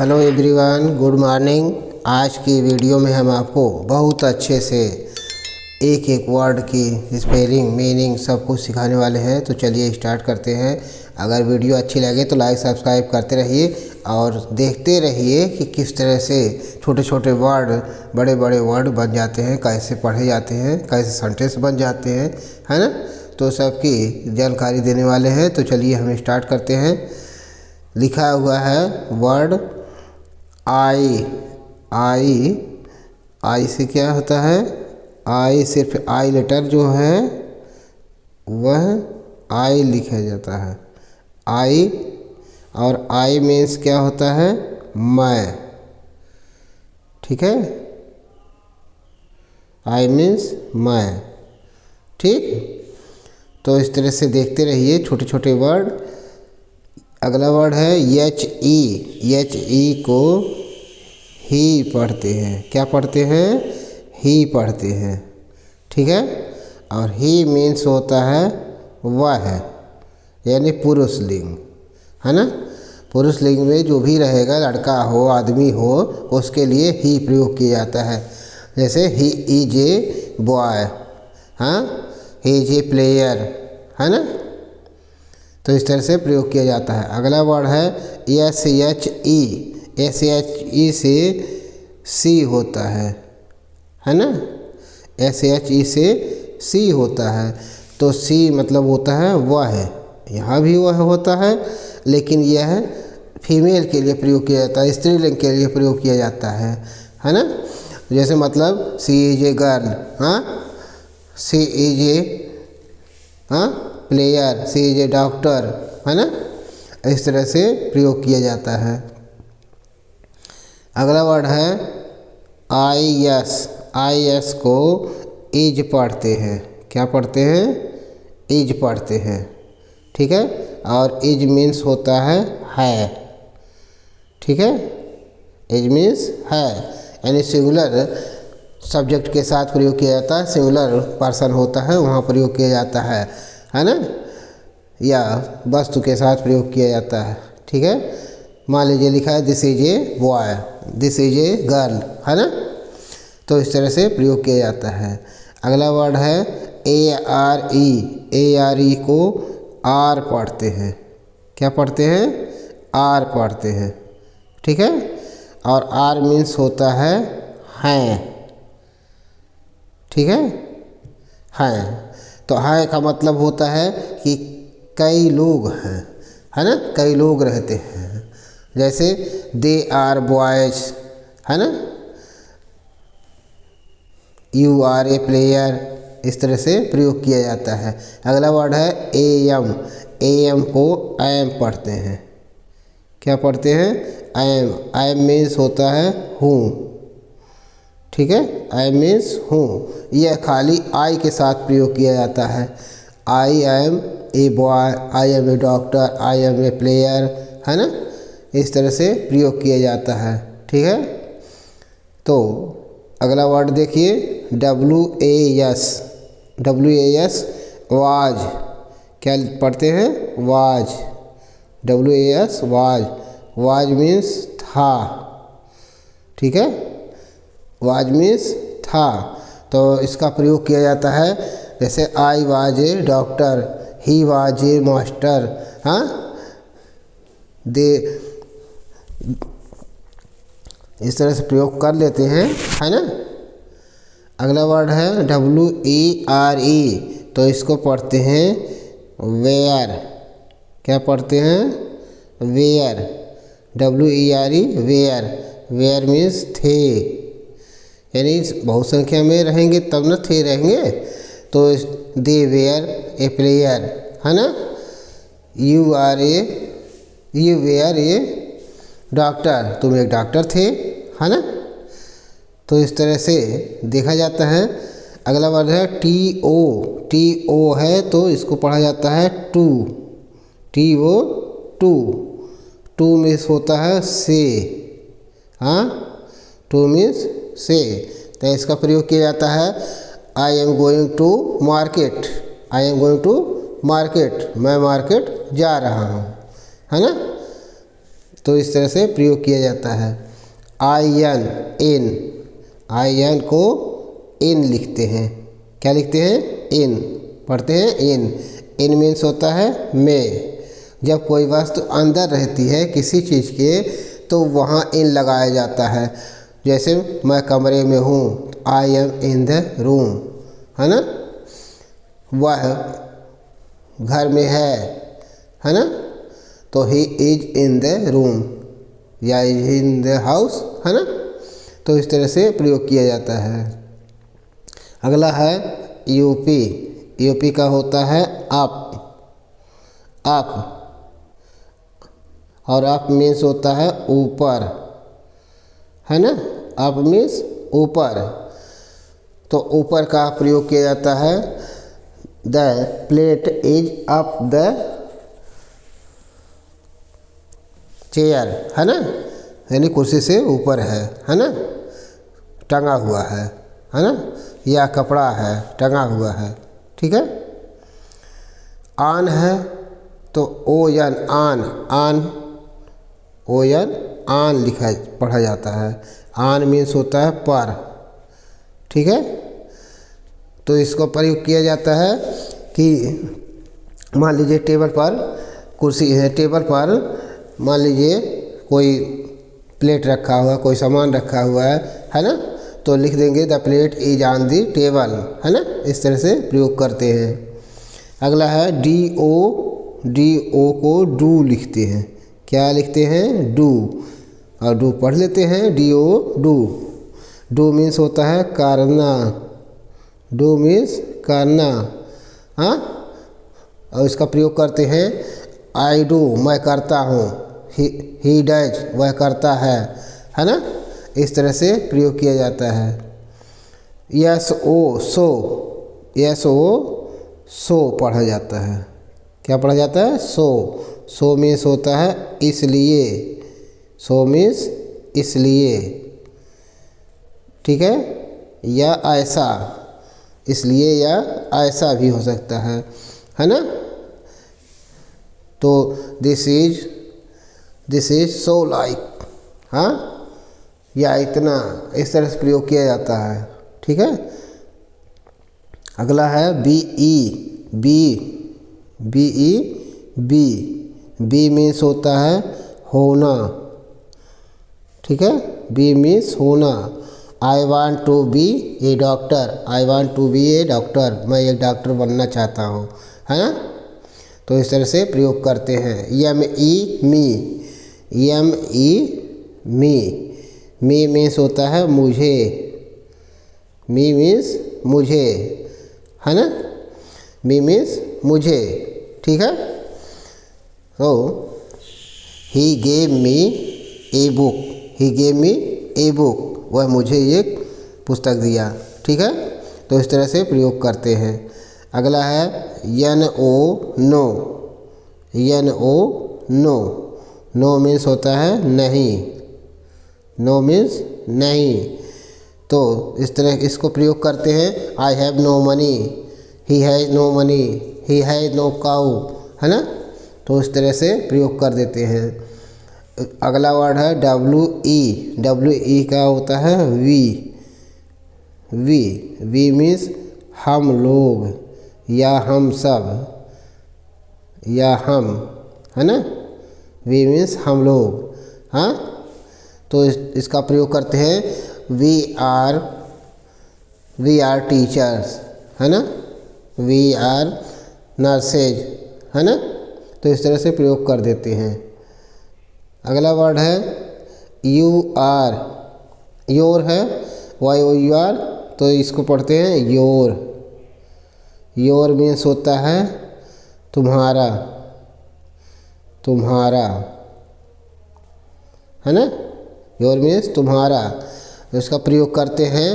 Hello everyone, good morning. आज की video में हम आपको बहुत अच्छे से एक एक वर्ड की स्पेलिंग, मीनिंग सब कुछ सिखाने वाले हैं। तो चलिए स्टार्ट करते हैं। अगर वीडियो अच्छी लगे तो लाइक सब्सक्राइब करते रहिए और देखते रहिए कि किस तरह से छोटे छोटे वर्ड बड़े बड़े वर्ड बन जाते हैं, कैसे पढ़े जाते हैं, कैसे सेंटेंस बन जाते हैं, है ना। तो सबकी जानकारी देने वाले हैं। तो चलिए हम स्टार्ट करते हैं। लिखा हुआ है वर्ड आई। आई से क्या होता है? आई सिर्फ आई लेटर जो है वह आई लिखा जाता है, आई। और आई मीन्स क्या होता है? मैं। ठीक है, आई मीन्स मैं। ठीक, तो इस तरह से देखते रहिए छोटे छोटे वर्ड। अगला वर्ड है एच ई। एच ई को ही पढ़ते हैं। क्या पढ़ते हैं? ही पढ़ते हैं। ठीक है, और ही मीन्स होता है वह, यानी पुरुष लिंग, है ना। पुरुष लिंग में जो भी रहेगा, लड़का हो आदमी हो, उसके लिए ही प्रयोग किया जाता है। जैसे ही इज ए बॉय, हाँ, ही इज ए प्लेयर, है ना। तो इस तरह से प्रयोग किया जाता है। अगला वर्ड है S H E. S H E से सी होता है ना। एस एच ई से सी होता है। तो सी मतलब होता है वह है। यहाँ भी वह होता है, लेकिन यह फीमेल के लिए प्रयोग किया जाता है, स्त्रीलिंग के लिए प्रयोग किया जाता है ना। जैसे मतलब सी इज ए गर्ल, हाँ, she is a player, she is a doctor, है ना। इस तरह से प्रयोग किया जाता है। अगला वर्ड है आई एस। आई एस को इज पढ़ते हैं। क्या पढ़ते हैं? इज पढ़ते हैं। ठीक है, और इज मीन्स होता है। ठीक है, इज मीन्स है, यानी सिंगुलर सब्जेक्ट के साथ प्रयोग किया जाता है। सिंगुलर पर्सन होता है वहाँ प्रयोग किया जाता है ना, या वस्तु के साथ प्रयोग किया जाता है। ठीक है, मान लीजिए लिखा है this is a boy, this is a girl, है ना। तो इस तरह से प्रयोग किया जाता है। अगला वर्ड है A R E. A R E को आर पढ़ते हैं। क्या पढ़ते हैं? आर पढ़ते हैं। ठीक है, और आर मीन्स होता है हैं। ठीक है, हैं। तो हैं का मतलब होता है कि कई लोग हैं, है ना, कई लोग रहते हैं। जैसे दे आर बॉयज, है ना, यू आर ए प्लेयर, इस तरह से प्रयोग किया जाता है। अगला वर्ड है ए एम। ए एम को एम पढ़ते हैं। क्या पढ़ते हैं? एम। एम मीन्स होता है हूँ। ठीक है, एम मीन्स हूँ। यह खाली आई के साथ प्रयोग किया जाता है। I am a boy, I am a doctor, I am a player, है ना। इस तरह से प्रयोग किया जाता है। ठीक है, तो अगला वर्ड देखिए W A S. W A S was. क्या पढ़ते हैं? Was. W A S was. Was means था। ठीक है, वाज मीन्स था। तो इसका प्रयोग किया जाता है। जैसे I was a doctor, he was a master, हाँ, दे, इस तरह से प्रयोग कर लेते हैं, है ना। अगला वर्ड है डब्ल्यू ई आर ई। तो इसको पढ़ते हैं वेयर। क्या पढ़ते हैं? Were. W E R E, were. Where means थे, यानी बहुत संख्या में रहेंगे तब न थे रहेंगे। तो दे वेयर ए प्लेयर, है ना। You are a, you were a doctor, तुम एक डॉक्टर थे, है ना। तो इस तरह से देखा जाता है। अगला वर्ड है टी ओ। टी ओ है तो इसको पढ़ा जाता है to. T O, to. To means होता है से, हाँ, टू मीन्स से। तो इसका प्रयोग किया जाता है I am going to market. I am going to market, मैं मार्केट जा रहा हूँ, है ना। तो इस तरह से प्रयोग किया जाता है। आयन, इन को इन लिखते हैं। क्या लिखते हैं? इन, पढ़ते हैं इन मीन्स होता है में। जब कोई वस्तु अंदर रहती है किसी चीज़ के तो वहाँ इन लगाया जाता है। जैसे मैं कमरे में हूँ, I am in the room, है ना। वह घर में है ना, तो he is in the room या इज इन द हाउस, है ना। तो इस तरह से प्रयोग किया जाता है। अगला है यूपी। यूपी का होता है अप, और अप मीन्स होता है ऊपर, है ना। अप मीन्स ऊपर, तो ऊपर का प्रयोग किया जाता है। The plate is up the chair, है ना, यानी कुर्सी से ऊपर है ना, टंगा हुआ है ना, या कपड़ा है टंगा हुआ है, ठीक है। आन है तो ओ एन, आन ओ एन, आन पढ़ा जाता है। आन मीन्स होता है पर, ठीक है। तो इसको प्रयोग किया जाता है कि मान लीजिए टेबल पर कुर्सी है, टेबल पर मान लीजिए कोई प्लेट रखा हुआ, कोई सामान रखा हुआ है ना, तो लिख देंगे the plate is on the table, है ना। इस तरह से प्रयोग करते हैं। अगला है डी ओ को डू लिखते हैं। क्या लिखते हैं? डू, और डू पढ़ लेते हैं, D O do. Do means होता है करना, डू मीन्स करना, हाँ। और इसका प्रयोग करते हैं आई डू, मैं करता हूँ, ही डज, वह करता है ना। इस तरह से प्रयोग किया जाता है। यस ओ सो पढ़ा जाता है। क्या पढ़ा जाता है? सो मीन्स होता है इसलिए, सो मीन्स इसलिए, ठीक है, या ऐसा, इसलिए या ऐसा भी हो सकता है ना। तो दिस इज सो लाइक, हाँ, या इतना, इस तरह से प्रयोग किया जाता है, ठीक है। अगला है बी मीन्स होता है होना, ठीक है। बी मीन्स होना। I want to be a doctor, I want to be a doctor, मैं एक डॉक्टर बनना चाहता हूँ, है ना। तो इस तरह से प्रयोग करते हैं। मी मीन्स होता है मुझे, मी मीन्स मुझे, है ना। मी मीन्स मुझे, ठीक है। तो he gave me a book, वह मुझे एक पुस्तक दिया, ठीक है। तो इस तरह से प्रयोग करते हैं। अगला है नो मीन्स होता है नहीं, नो मीन्स नहीं। तो इस तरह इसको प्रयोग करते हैं। I have no money, he has no money, he has no cow, है ना। तो इस तरह से प्रयोग कर देते हैं। अगला वर्ड है डब्ल्यू ई का होता है वी मीन्स हम लोग या हम सब या हम, है ना। वी मीन्स हम लोग, हाँ। तो इसका प्रयोग करते हैं। वी आर टीचर्स, है ना। वी आर नर्सेज, है ना। तो इस तरह से प्रयोग कर देते हैं। अगला वर्ड है योर है, YOUR, तो इसको पढ़ते हैं योर मीन्स होता है तुम्हारा, है ना। योर मीन्स तुम्हारा। तो इसका प्रयोग करते हैं।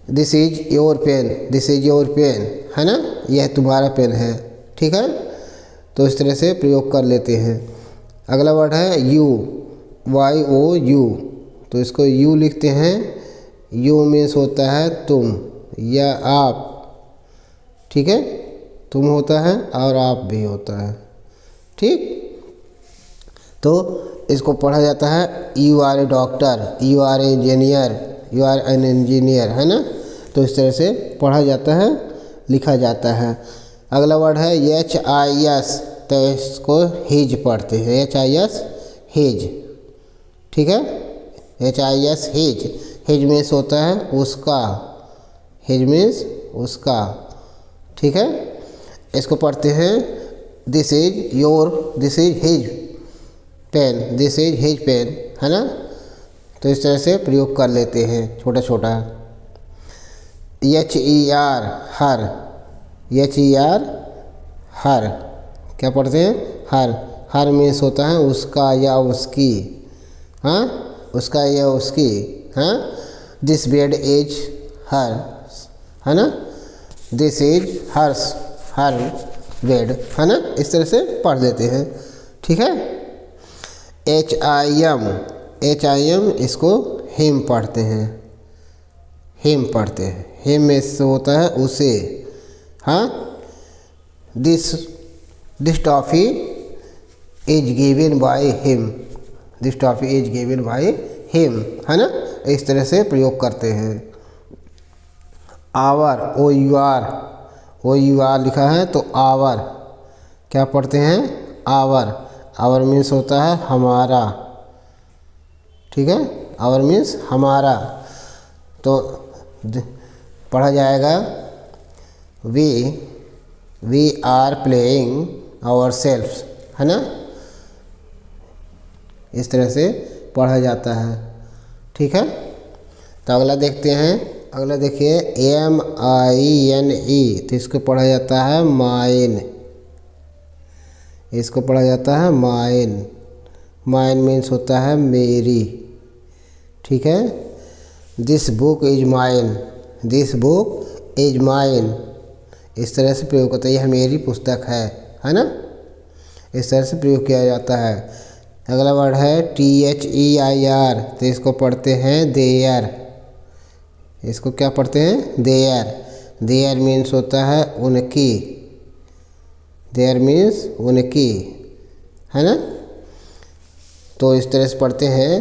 दिस इज योर पेन, है ना, यह तुम्हारा पेन है, ठीक है। तो इस तरह से प्रयोग कर लेते हैं। अगला वर्ड है YOU, तो इसको यू लिखते हैं। यू मीन्स होता है तुम या आप, ठीक है। तुम होता है और आप भी होता है, ठीक। तो इसको पढ़ा जाता है you are a doctor, you are a engineer, you are an engineer, है ना। तो इस तरह से पढ़ा जाता है, लिखा जाता है। अगला वर्ड है HIS, तो इसको हिज पढ़ते हैं, HIS हिज, ठीक है। HIS हिज, हिज मीन्स होता है उसका, हिज मीन्स उसका, ठीक है। इसको पढ़ते हैं this is your, this is his pen, this is his pen, है ना। तो इस तरह से प्रयोग कर लेते हैं छोटा छोटा। HER हर, HER हर, क्या पढ़ते हैं, हर, हर मीन्स होता है उसका या उसकी, हाँ, उसका या उसकी, हाँ। दिस बेड इज हर, है ना, this is hers, her bed, है ना। इस तरह से पढ़ लेते हैं, ठीक है। HIM, इसको हिम पढ़ते हैं, हिम पढ़ते हैं, हिम में से होता है उसे, हाँ। This toffee is given by him, this toffee is given by him, है ना। इस तरह से प्रयोग करते हैं। आवर, OUR लिखा है, तो आवर क्या पढ़ते हैं, आवर, आवर मीन्स होता है हमारा, ठीक है। आवर मीन्स हमारा। तो पढ़ा जाएगा we are playing our selfs, है ना। इस तरह से पढ़ा जाता है, ठीक है। तो अगला देखते हैं, अगला देखिए MINE, तो इसको पढ़ा जाता है माइन, इसको पढ़ा जाता है माइन, माइन मीन्स होता है मेरी, ठीक है। This book is mine, this book is mine, इस तरह से प्रयोग होता है, यह मेरी पुस्तक है ना। इस तरह से प्रयोग किया जाता है। अगला वर्ड है THEIR, तो इसको पढ़ते हैं देयर, इसको क्या पढ़ते हैं, देयर, देयर मीन्स होता है उनकी, देयर मीन्स उनकी, है ना। तो इस तरह से पढ़ते हैं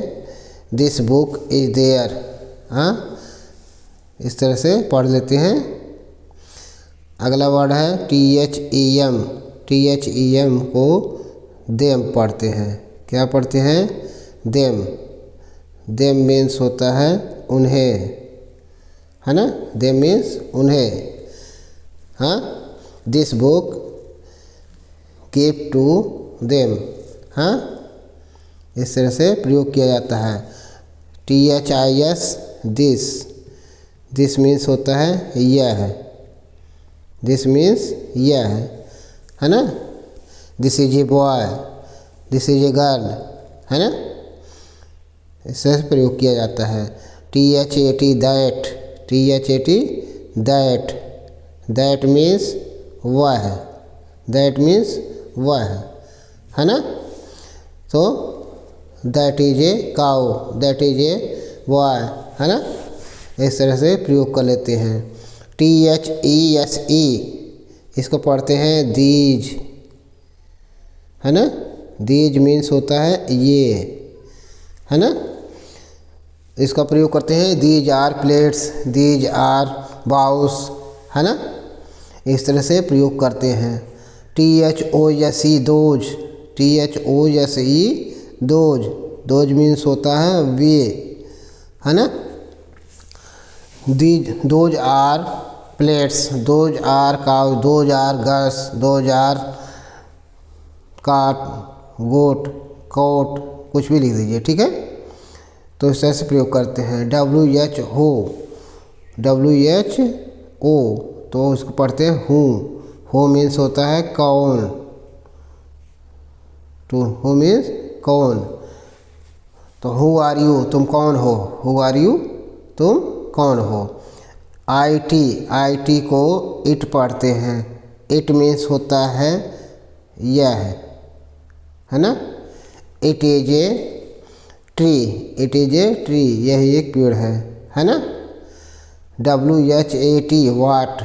दिस बुक इज देयर, हाँ, इस तरह से पढ़ लेते हैं। अगला वर्ड है THEM, THEM को देम पढ़ते हैं, क्या पढ़ते हैं, देम, देम मीन्स होता है उन्हें, है ना, देम मीन्स उन्हें, हाँ। This book give to them, हाँ, इस तरह से प्रयोग किया जाता है। THIS दिस, दिस मीन्स होता है यह, दिस मीन्स यह, है ना। This is a boy, this is a girl, है ना। इस तरह से प्रयोग किया जाता है। THAT that, THAT that, that means वह, दैट मीन्स वह, है ना। तो that is a cow, that is a boy, है ना। इस तरह से प्रयोग कर लेते हैं। THESE, इसको पढ़ते हैं दीज, है ना। दीज मीन्स होता है ये, है ना। इसका प्रयोग करते हैं these are plates, these are bowls, है ना। इस तरह से प्रयोग करते हैं। THOSE those, THOSE those, those means होता है वे, है ना। These, those are plates, those are cow, those are girls, those are cat, goat, coat, कुछ भी लिख दीजिए, ठीक है। तो इस तरह से प्रयोग करते हैं। WHO, तो उसको पढ़ते हैं हु मीन्स होता है कौन, तो हु मीन्स कौन। तो हु आर यू, तुम कौन हो, हु आर यू, तुम कौन हो। IT को इट पढ़ते हैं, इट मीन्स होता है यह, है ना। It is a tree, it is a tree, यह एक पेड़ है ना। WHAT what,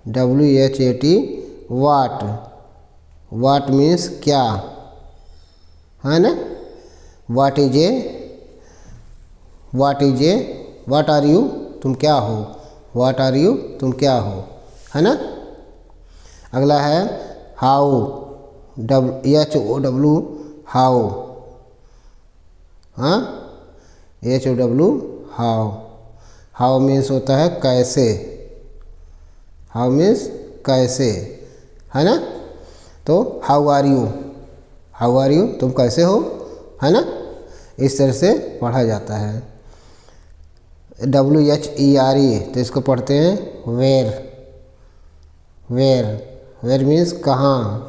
WHAT what, what means क्या, है ना। What is a, what is a, what are you, तुम क्या हो, व्हाट आर यू, तुम क्या हो, है ना। अगला है हाउ, HOW, हाउ, हाँ, HOW, हाउ। हाउ मीन्स होता है कैसे, हाउ मीन्स कैसे, है ना। तो how are you, how are you, तुम कैसे हो, है ना। इस तरह से पढ़ा जाता है। WHERE, तो इसको पढ़ते हैं वेयर, वेयर, वेयर मीन्स कहाँ,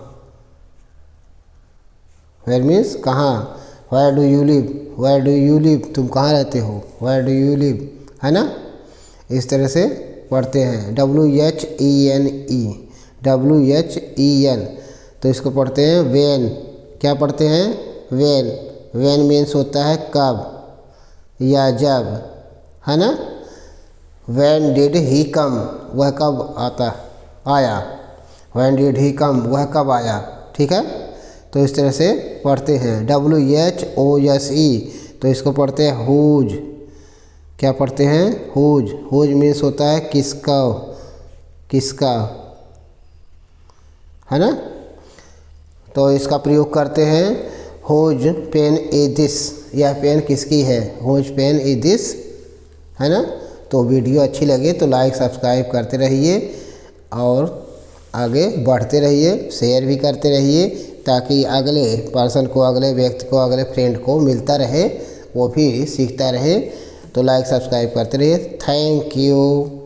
वेयर मीन्स कहाँ। Where do you live, where do you live, तुम कहाँ रहते हो, वेयर डू यू लिव, है ना। इस तरह से पढ़ते हैं। WHENE, WHEN, तो इसको पढ़ते हैं वेन, क्या पढ़ते हैं, वेन, वेन मीन्स होता है कब या जब, है ना। When did he come, वह कब आता, आया, When did he come, वह कब आया, ठीक है। तो इस तरह से पढ़ते हैं। WHOSE, तो इसको पढ़ते हैं हुज, क्या पढ़ते हैं, हुज, हुज मीन्स होता है किसका, किसका, है ना। तो इसका प्रयोग करते हैं हुज पेन इज दिस, यह पेन किसकी है, हुज पेन इज दिस, है ना। तो वीडियो अच्छी लगे तो लाइक सब्सक्राइब करते रहिए और आगे बढ़ते रहिए, शेयर भी करते रहिए, ताकि अगले पर्सन को, अगले व्यक्ति को, अगले फ्रेंड को मिलता रहे, वो भी सीखता रहे। तो लाइक सब्सक्राइब करते रहिए। Thank you.